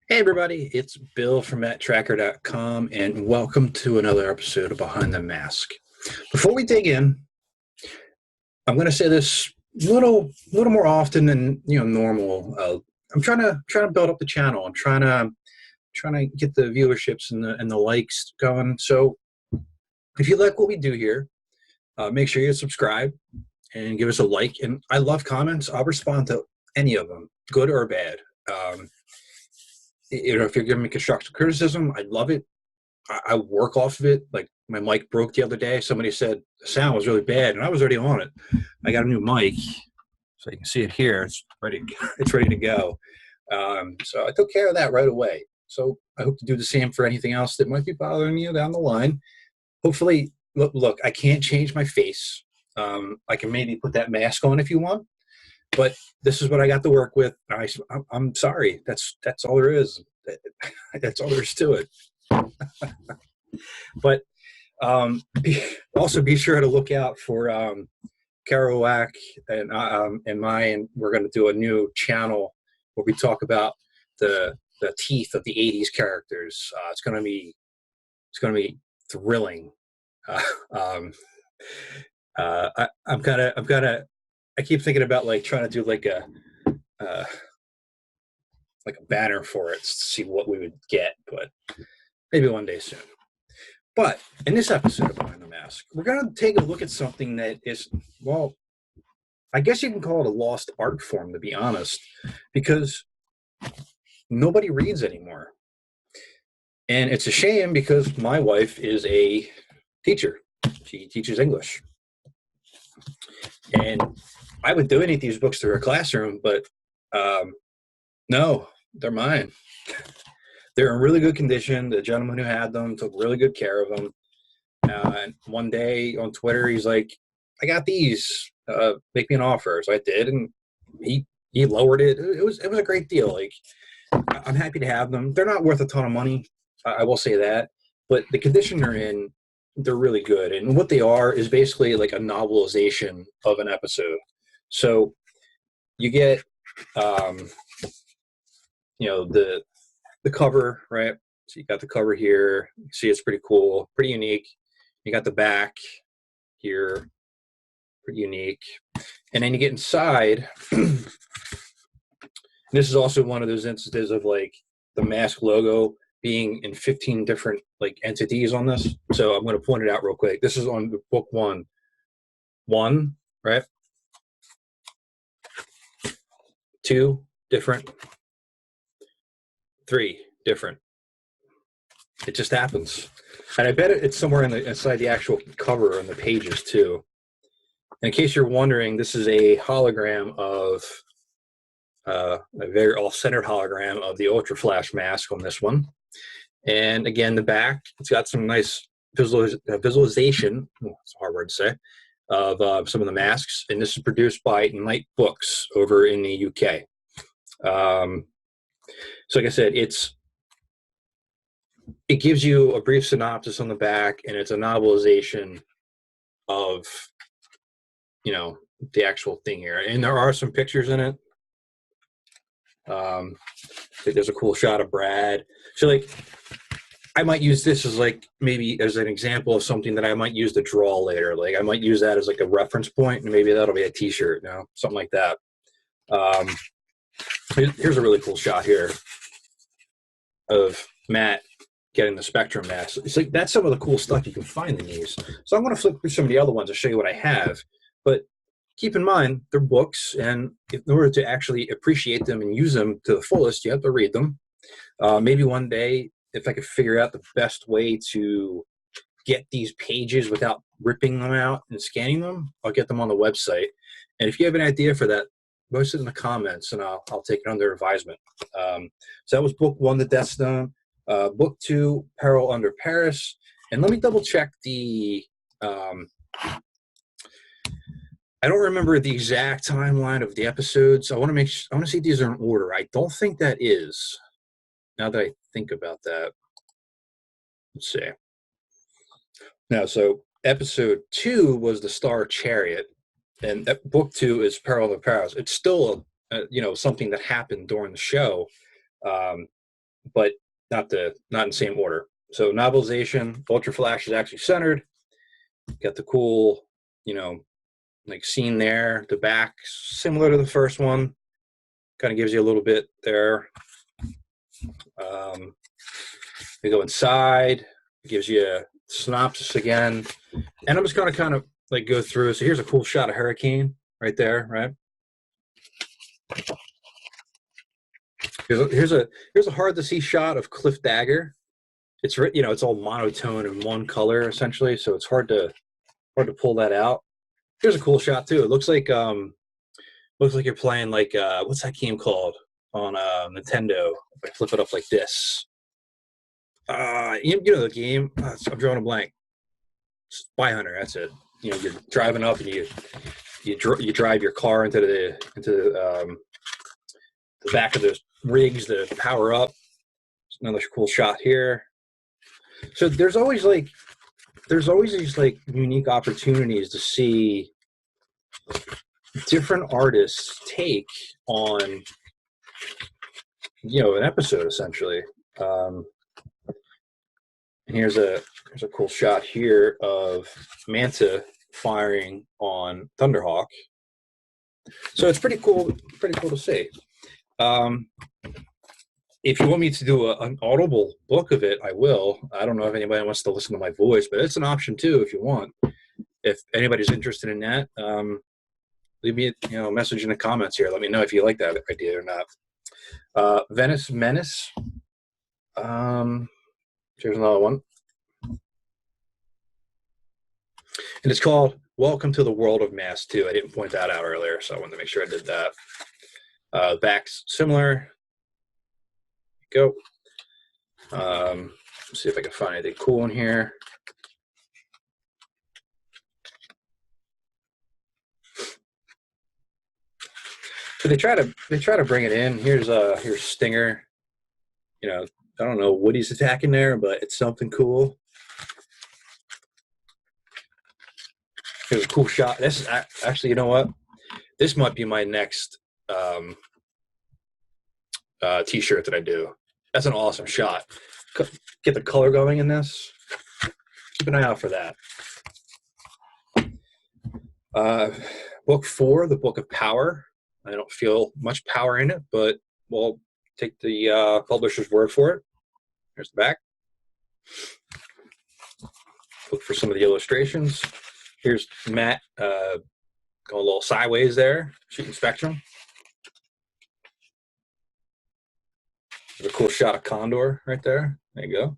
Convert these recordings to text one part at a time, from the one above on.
Hey everybody, it's Bill from Matt-Trakker.com and welcome to another episode of Behind the Mask. Before we dig in, I'm going to say this a little more often than normal. I'm trying to build up the channel. I'm trying to get the viewerships and the likes going. So if you like what we do here, make sure you subscribe and give us a like. And I love comments. I'll respond to any of them, good or bad. If you're giving me constructive criticism, I love it. I work off of it. Like my mic broke the other day. Somebody said the sound was really bad, and I was already on it. I got a new mic, so you can see it here. It's ready. It's ready to go. So I took care of that right away. So I hope to do the same for anything else that might be bothering you down the line. Hopefully, look, I can't change my face. I can maybe put that mask on if you want. But this is what I got to work with. I'm sorry. That's all there is. That's all there is to it. But also be sure to look out for Kerouac and mine. We're going to do a new channel where we talk about the teeth of the '80s characters. It's going to be thrilling. I keep thinking about like trying to do like a banner for it to see what we would get, but maybe one day soon. But in this episode of Behind the Mask, we're going to take a look at something that is, well, I guess you can call it a lost art form, to be honest, because nobody reads anymore. And it's a shame because my wife is a teacher. She teaches English. And I would donate these books to her classroom, but no, they're mine. They're in really good condition. The gentleman who had them took really good care of them. And one day on Twitter, he's like, I got these. Make me an offer. So I did, and he lowered it. It was a great deal. Like, I'm happy to have them. They're not worth a ton of money. I will say that. But the condition they're in, they're really good. And what they are is basically like a novelization of an episode. So you get, the cover, right? So you got the cover here. You see it's pretty cool, pretty unique. You got the back here, pretty unique. And then you get inside. This is also one of those instances of like the mask logo being in 15 different like entities on this. So I'm going to point it out real quick. This is on book one, right? 2 different, 3 different. It just happens. And I bet it's somewhere inside the actual cover and the pages too. And in case you're wondering, this is a hologram of a very off-centered hologram of the Ultra Flash mask on this one. And again, the back, it's got some nice visualization, it's a hard word to say, of some of the masks. And this is produced by Night Books over in the UK. So like I said, it gives you a brief synopsis on the back, and it's a novelization of you know, the actual thing here. And there are some pictures in it. There's a cool shot of Brad. So like, I might use this as like maybe as an example of something that I might use to draw later. Like I might use that as like a reference point, and maybe that'll be a T-shirt, you know, something like that. Here's a really cool shot here of Matt getting the Spectrum mask. It's like that's some of the cool stuff you can find in these. So I'm going to flip through some of the other ones to show you what I have. But keep in mind, they're books, and in order to actually appreciate them and use them to the fullest, you have to read them. Maybe one day, if I could figure out the best way to get these pages without ripping them out and scanning them, I'll get them on the website. And if you have an idea for that, post it in the comments, and I'll take it under advisement. So that was book 1, The Death Stone. Book 2, Peril Under Paris. And let me double check the... I don't remember the exact timeline of the episodes. I want to see if these are in order. I don't think that is. Now that I think about that, let's see. Now, so episode 2 was the Star Chariot, and book 2 is Peril of Paris. It's still, you know, something that happened during the show, but not in the same order. So novelization, Ultra Flash is actually centered. Got the cool, you know, like scene there. The back similar to the first one, kind of gives you a little bit there. We go inside, it gives you a synopsis again, and I'm just going to kind of like go through. So here's a cool shot of Hurricane right there, right? Here's a hard to see shot of Cliff Dagger. It's, you know, it's all monotone and one color essentially, so it's hard to pull that out. Here's a cool shot too. It looks like you're playing like what's that game called on Nintendo? If I flip it up like this, you know the game. I'm drawing a blank. Spy Hunter. That's it. You know, you're driving up and you drive your car into the back of the rigs to power up. Another cool shot here. So there's always these like unique opportunities to see different artists take on, you know, an episode essentially. And here's a cool shot here of Manta firing on Thunderhawk. So it's pretty cool to see. If you want me to do an audible book of it, I will. I don't know if anybody wants to listen to my voice, but it's an option too if you want. If anybody's interested in that, leave me a message in the comments here. Let me know if you like that idea or not. Venice Menace. Here's another one. And it's called Welcome to the World of Mass 2. I didn't point that out earlier, so I wanted to make sure I did that. Back's similar. Go. See if I can find anything cool in here. So they try to bring it in. Here's Stinger. You know, I don't know what he's attacking there, but it's something cool. Here's a cool shot. This is actually, you know what? This might be my next T-shirt that I do. That's an awesome shot. Get the color going in this. Keep an eye out for that. Book 4, the Book of Power. I don't feel much power in it, but we'll take the publisher's word for it. Here's the back. Look for some of the illustrations. Here's Matt going a little sideways there, shooting Spectrum. There's a cool shot of Condor right there. There you go.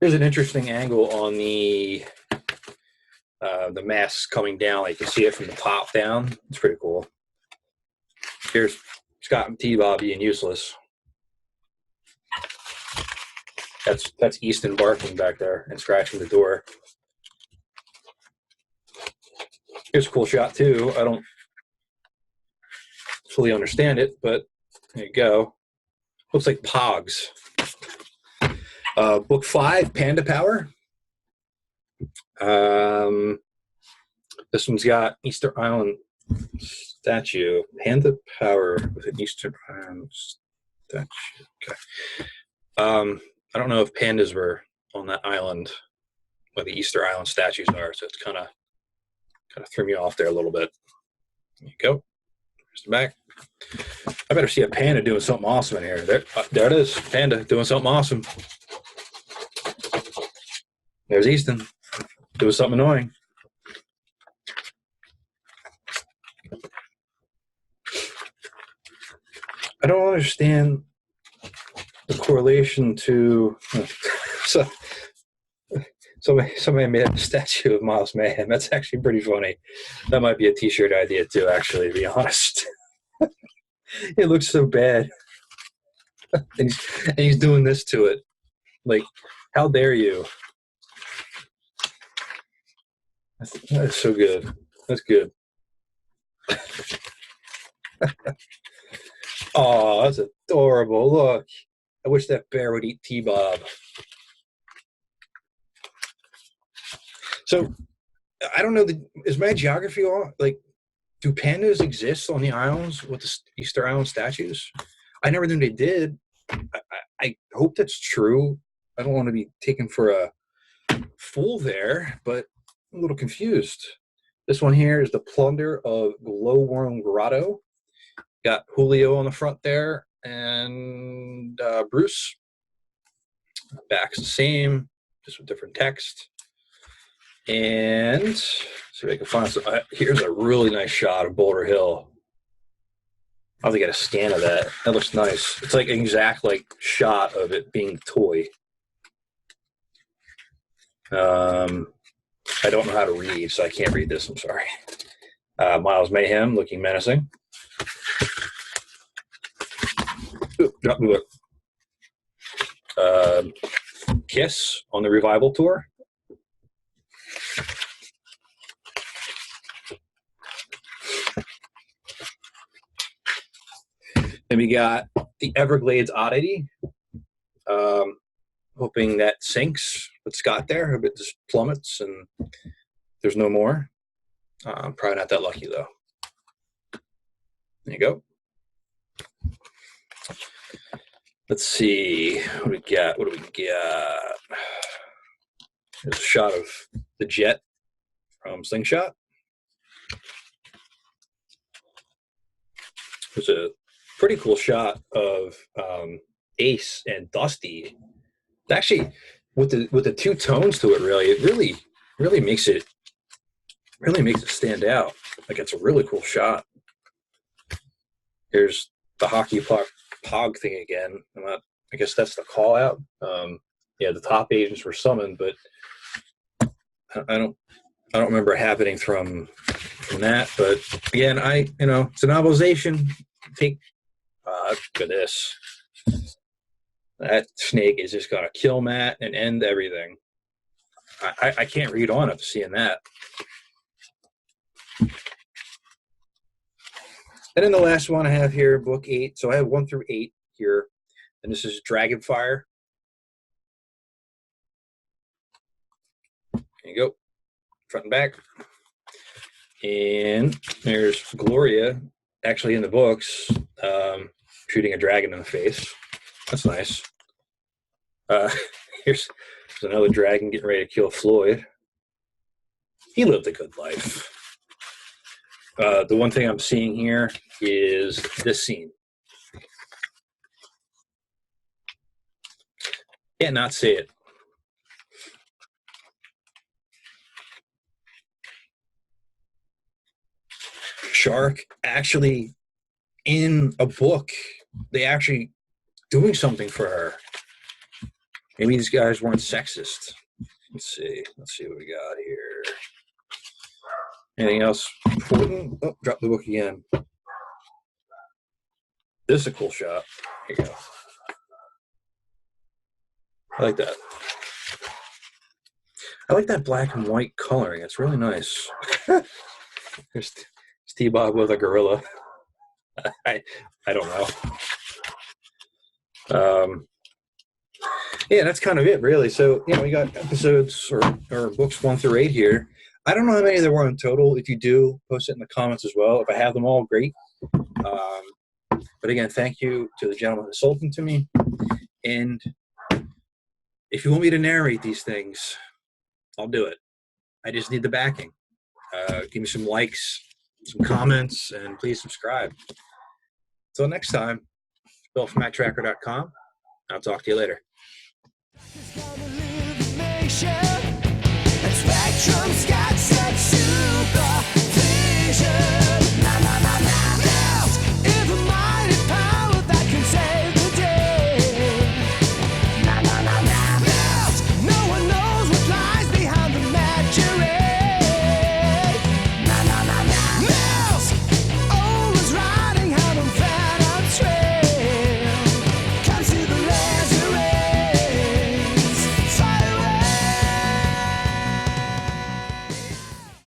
Here's an interesting angle on the mask coming down. Like you can see it from the top down. It's pretty cool. Here's Scott and T-Bob being useless. That's Easton barking back there and scratching the door. Here's a cool shot too. I don't fully understand it, but there you go. Looks like Pogs. Book 5, Panda Power. This one's got Easter Island statue. Panda power with an Easter Island statue. Okay. I don't know if pandas were on that island where the Easter Island statues are, so it's kind of threw me off there a little bit. There you go. There's the back. I better see a panda doing something awesome in here. There it is. Panda doing something awesome. There's Easton doing something annoying. I don't understand the correlation to. So somebody made a statue of Miles Mayhem. That's actually pretty funny. That might be a T-shirt idea too. Actually, to be honest, it looks so bad, and he's doing this to it. Like, how dare you? That's so good. That's good. Oh, that's adorable. Look, I wish that bear would eat T-Bob. So, I don't know, is my geography off? Like, do pandas exist on the islands with the Easter Island statues? I never knew they did. I hope that's true. I don't want to be taken for a fool there, but I'm a little confused. This one here is the Plunder of Glowworm Grotto. Got Julio on the front there, and Bruce. Back's the same, just with different text. And see if I can find some. Here's a really nice shot of Boulder Hill. I'll have to get a scan of that. That looks nice. It's like an exact shot of it being a toy. I don't know how to read, so I can't read this. I'm sorry. Miles Mayhem looking menacing. Ooh, drop the book. Kiss on the Revival Tour. Then we got the Everglades Oddity. Hoping that sinks with Scott there. Hope it just plummets and there's no more. Probably not that lucky, though. There you go. Let's see. What do we got? There's a shot of the jet from Slingshot. There's a pretty cool shot of Ace and Dusty. Actually, with the two tones to it, really makes it stand out. Like, it's a really cool shot. Here's the hockey puck pog thing again. I guess that's the call out. Yeah, the top agents were summoned, but I don't remember it happening from that. But again, it's a novelization. Look at this. That snake is just gonna kill Matt and end everything. I can't read on after seeing that. And then the last one I have here, book 8. So I have 1 through 8 here, and this is Dragonfire. There you go, front and back. And there's Gloria, actually in the books, shooting a dragon in the face. That's nice. Here's another dragon getting ready to kill Floyd. He lived a good life. The one thing I'm seeing here is this scene. Can't not say it. Shark actually in a book. They actually doing something for her. Maybe these guys weren't sexist. Let's see what we got here. Anything else important? Oh, drop the book again. This is a cool shot. Here you go. I like that. I like that black and white coloring. It's really nice. There's T-Bob with a gorilla. I don't know. Yeah, that's kind of it, really. So, we got episodes or books 1 through 8 here. I don't know how many there were in total. If you do, post it in the comments as well. If I have them all, great. But again, thank you to the gentleman who sold them to me. And if you want me to narrate these things, I'll do it. I just need the backing. Give me some likes, some comments, and please subscribe. Until next time, Bill from Matt-Trakker.com. I'll talk to you later.